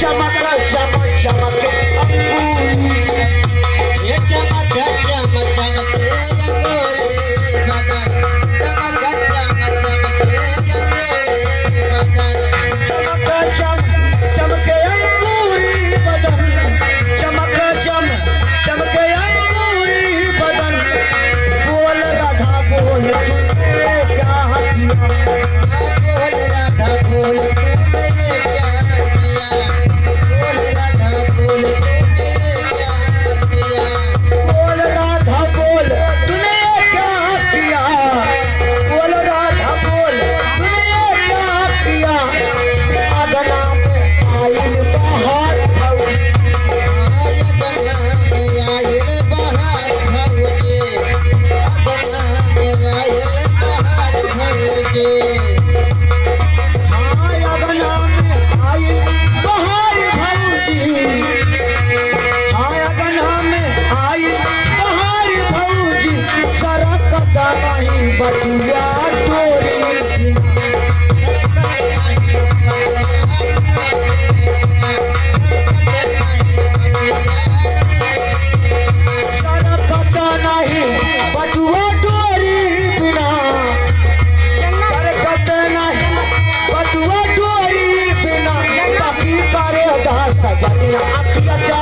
चमक चमक चमक अंगूरी ये चमक चमक चमक अंगूरी बदन चमक चमक चमक अंगूरी बदन चमक चमक चमक अंगूरी बदन चमक चमक चमक अंगूरी बदन बोल राधा बोल तूने क्या किया बोल राधा बोल तूने क्या किया बोल राधा बोल तूने क्या किया बोल राधा बोल तूने क्या किया बोल राधा बोल तूने क्या किया अगना में आइल बहार भौजी अगना में आइल बहार भौजी अगना में आइल बहार भौजी बटुआ डोरी सरकता नहीं बटुआ डोरी बिना सरकता नहीं बटुआ डोरी बिना बाकी करे दास सजनिया अखिया